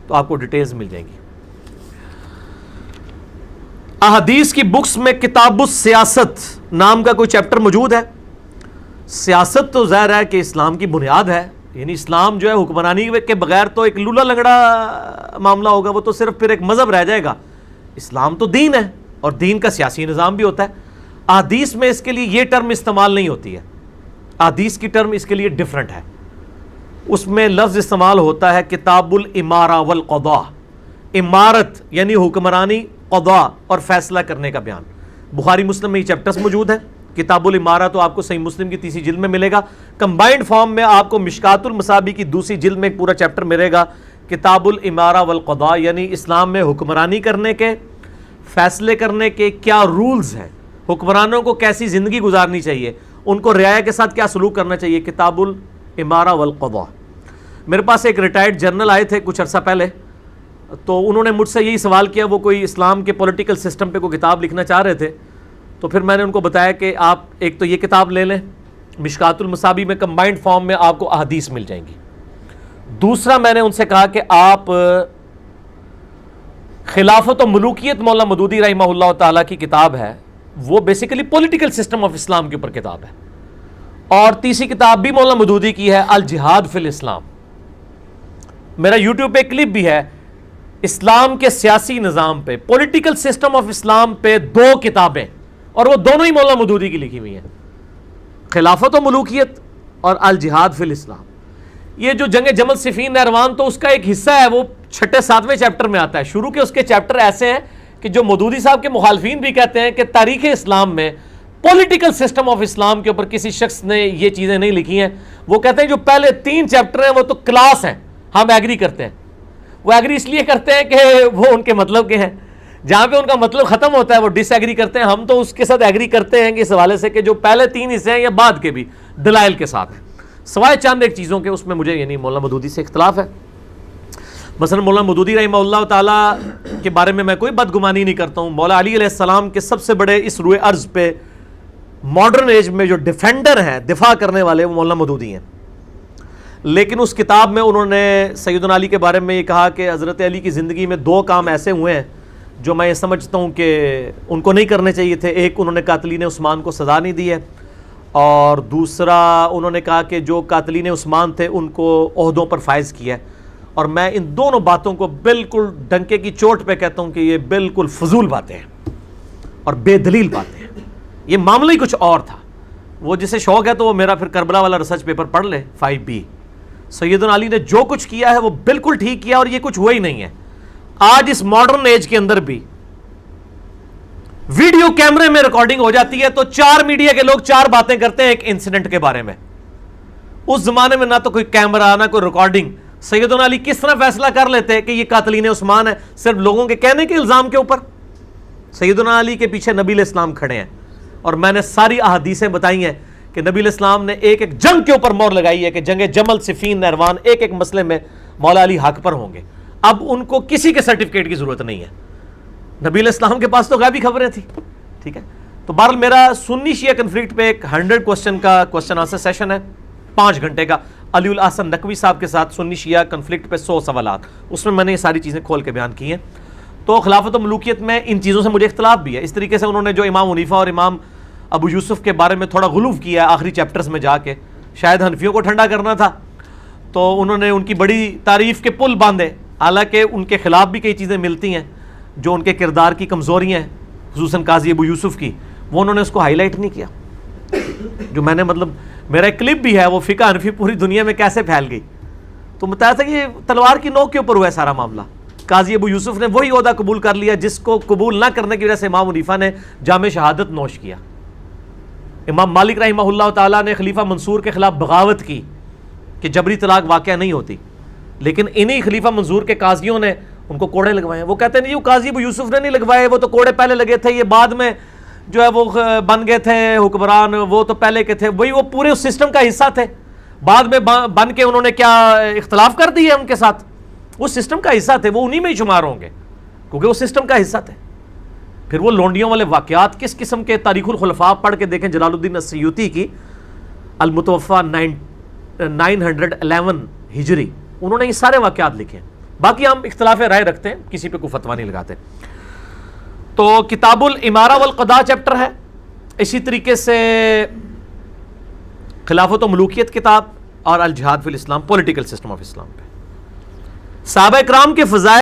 تو آپ کو ڈیٹیلز مل جائیں گی. احادیث کی بکس میں کتاب السیاست نام کا کوئی چیپٹر موجود ہے. سیاست تو ظاہر ہے کہ اسلام کی بنیاد ہے، یعنی اسلام جو ہے حکمرانی کے بغیر تو ایک لولا لنگڑا معاملہ ہوگا، وہ تو صرف پھر ایک مذہب رہ جائے گا. اسلام تو دین ہے اور دین کا سیاسی نظام بھی ہوتا ہے. احادیث میں اس کے لیے یہ ٹرم استعمال نہیں ہوتی ہے، احادیث کی ٹرم اس کے لیے ڈیفرنٹ ہے. اس میں لفظ استعمال ہوتا ہے کتاب الامارہ والقضاء. امارت یعنی حکمرانی، قضاء اور فیصلہ کرنے کا بیان. بخاری مسلم میں یہ چیپٹرز موجود ہیں. کتاب الامارہ تو آپ کو صحیح مسلم کی تیسری جلد میں ملے گا. کمبائنڈ فارم میں آپ کو مشکات المصابیح کی دوسری جلد میں ایک پورا چیپٹر ملے گا کتاب الامارہ والقضاء، یعنی اسلام میں حکمرانی کرنے کے، فیصلے کرنے کے کیا رولز ہیں، حکمرانوں کو کیسی زندگی گزارنی چاہیے، ان کو رعایا کے ساتھ کیا سلوک کرنا چاہیے. کتاب الامارہ والقضاء. میرے پاس ایک ریٹائرڈ جنرل آئے تھے کچھ عرصہ پہلے، تو انہوں نے مجھ سے یہی سوال کیا، وہ کوئی اسلام کے پولیٹیکل سسٹم پہ کوئی کتاب لکھنا چاہ رہے تھے. تو پھر میں نے ان کو بتایا کہ آپ ایک تو یہ کتاب لے لیں، مشکات المصابیح میں کمبائنڈ فارم میں آپ کو احادیث مل جائیں گی. دوسرا میں نے ان سے کہا کہ آپ خلافت و ملوکیت مولانا مودودی رحمہ اللہ تعالیٰ کی کتاب ہے، وہ بیسیکلی پولیٹیکل سسٹم آف اسلام کے اوپر کتاب ہے. اور تیسری کتاب بھی مولانا مودودی کی ہے، الجہاد فی الاسلام. میرا یوٹیوب پہ کلپ بھی ہے اسلام کے سیاسی نظام پہ، پولیٹیکل سسٹم آف اسلام پہ 2 کتابیں، اور وہ دونوں ہی مولانا مودودی کی لکھی ہوئی ہیں، خلافت و ملوکیت اور الجہاد فی الاسلام. یہ جو جنگ جمل صفین نہروان تو اس کا ایک حصہ ہے، وہ 6-7ویں چیپٹر میں آتا ہے. شروع کے اس کے چیپٹر ایسے ہیں کہ جو مودودی صاحب کے مخالفین بھی کہتے ہیں کہ تاریخ اسلام میں پولیٹیکل سسٹم آف اسلام کے اوپر کسی شخص نے یہ چیزیں نہیں لکھی ہیں. وہ کہتے ہیں جو پہلے 3 چیپٹر ہیں وہ تو کلاس ہیں، ہم ایگری کرتے ہیں. وہ ایگری اس لیے کرتے ہیں کہ وہ ان کے مطلب کے ہیں، جہاں پہ ان کا مطلب ختم ہوتا ہے وہ ڈس ایگری کرتے ہیں. ہم تو اس کے ساتھ ایگری کرتے ہیں کہ اس حوالے سے کہ جو پہلے 3 حصے ہیں یا بعد کے بھی دلائل کے ساتھ ہیں، سوائے چند ایک چیزوں کے اس میں مجھے یعنی مولانا مودودی سے اختلاف ہے. مثلا مولانا مودودی رحمہ اللہ تعالیٰ کے بارے میں کوئی بدگمانی نہیں کرتا ہوں. مولا علی علیہ السلام کے سب سے بڑے اس روئے ارض پہ ماڈرن ایج میں جو ڈیفینڈر ہیں، دفاع کرنے والے، وہ مولانا مودودی ہیں. لیکن اس کتاب میں انہوں نے سیدنا علی کے بارے میں یہ کہا کہ حضرت علی کی زندگی میں 2 کام ایسے ہوئے ہیں جو میں یہ سمجھتا ہوں کہ ان کو نہیں کرنے چاہیے تھے. ایک، انہوں نے قاتلین عثمان کو سزا نہیں دی ہے، اور دوسرا انہوں نے کہا کہ جو قاتلین عثمان تھے ان کو عہدوں پر فائز کیا ہے. اور میں ان دونوں باتوں کو بالکل ڈنکے کی چوٹ پہ کہتا ہوں کہ یہ بالکل فضول باتیں ہیں اور بے دلیل باتیں ہیں. یہ معاملہ ہی کچھ اور تھا. وہ جسے شوق ہے تو وہ میرا پھر کربلا والا ریسرچ پیپر پڑھ لے 5B. سیدنا علی نے جو کچھ کیا ہے وہ بالکل ٹھیک کیا، اور یہ کچھ ہوا ہی نہیں ہے. آج اس ماڈرن ایج کے اندر بھی ویڈیو کیمرے میں ریکارڈنگ ہو جاتی ہے تو 4 میڈیا کے لوگ 4 باتیں کرتے ہیں ایک انسیڈنٹ کے بارے میں. اس زمانے میں نہ تو کوئی کیمرہ نہ کوئی ریکارڈنگ. سیدنا علی کس طرح فیصلہ کر لیتے کہ یہ قاتلین عثمان ہے صرف لوگوں کے کہنے کے الزام کے اوپر؟ سیدنا علی کے پیچھے نبی علیہ السلام کھڑے ہیں، اور میں نے ساری احادیثیں بتائی ہیں کہ نبی علیہ السلام نے ایک ایک جنگ کے اوپر مہر لگائی ہے کہ جنگ جمل، صفین، نہروان، ایک ایک مسئلے میں مولا علی حق پر ہوں گے. اب ان کو کسی کے سرٹیفکیٹ کی ضرورت نہیں ہے. نبی علیہ السلام کے پاس تو غیبی خبریں تھیں. ٹھیک ہے، تو بہرحال میرا سنی شیعہ کنفلکٹ پہ ایک 100 کوسچن کا کوسچن آنسر سیشن ہے 5 گھنٹے کا، علی الاحسن نقوی صاحب کے ساتھ سنی شیعہ کنفلکٹ پہ 100 سوالات. اس میں نے یہ ساری چیزیں کھول کے بیان کی ہیں. تو خلافت و ملوکیت میں ان چیزوں سے مجھے اختلاف بھی ہے. اس طریقے سے انہوں نے جو امام حنیفہ اور امام ابو یوسف کے بارے میں تھوڑا غلو کیا ہے آخری چیپٹرز میں جا کے، شاید حنفیوں کو ٹھنڈا کرنا تھا، تو انہوں نے ان کی بڑی تعریف کے پل باندھے، حالانکہ ان کے خلاف بھی کئی چیزیں ملتی ہیں جو ان کے کردار کی کمزوریاں ہیں، خصوصاً قاضی ابو یوسف کی، وہ انہوں نے اس کو ہائی لائٹ نہیں کیا. جو میں نے میرا ایک کلپ بھی ہے، وہ فقہ حنفی پوری دنیا میں کیسے پھیل گئی، تو بتایا تھا کہ یہ تلوار کی نوک کے اوپر ہوا ہے سارا معاملہ. قاضی ابو یوسف نے وہی عہدہ قبول کر لیا جس کو قبول نہ کرنے کی وجہ سے امام حنیفہ نے جام شہادت نوش کیا. امام مالک رحمہ اللہ تعالیٰ نے خلیفہ منصور کے خلاف بغاوت کی کہ جبری طلاق واقعہ نہیں ہوتی، لیکن انہی خلیفہ منصور کے قاضیوں نے ان کو کوڑے لگوائے. وہ کہتے ہیں نہیں، وہ قاضی ابو یوسف نے نہیں لگوائے، وہ تو کوڑے پہلے لگے تھے، یہ بعد میں جو ہے وہ بن گئے تھے حکمران، وہ تو پہلے کے تھے. وہی وہ پورے اس سسٹم کا حصہ تھے، بعد میں بن کے انہوں نے کیا اختلاف کر دی ہے ان کے ساتھ؟ وہ سسٹم کا حصہ تھے، وہ انہی میں ہی شمار ہوں گے کیونکہ وہ سسٹم کا حصہ تھے. پھر وہ لونڈیوں والے واقعات کس قسم کے، تاریخ الخلفاء پڑھ کے دیکھیں جلال الدین السیوطی کی المتوفا 911 ہجری، انہوں نے یہ سارے واقعات لکھے ہیں. باقی ہم اختلاف رائے رکھتے ہیں، کسی پہ کوئی فتویٰ نہیں لگاتے. تو کتاب الامارہ والقضاء چیپٹر ہے، اسی طریقے سے خلافت و ملوکیت کتاب، اور الجہاد فی الاسلام، پولیٹیکل سسٹم آف اسلام پہ. صحابہ کرام کے فضائل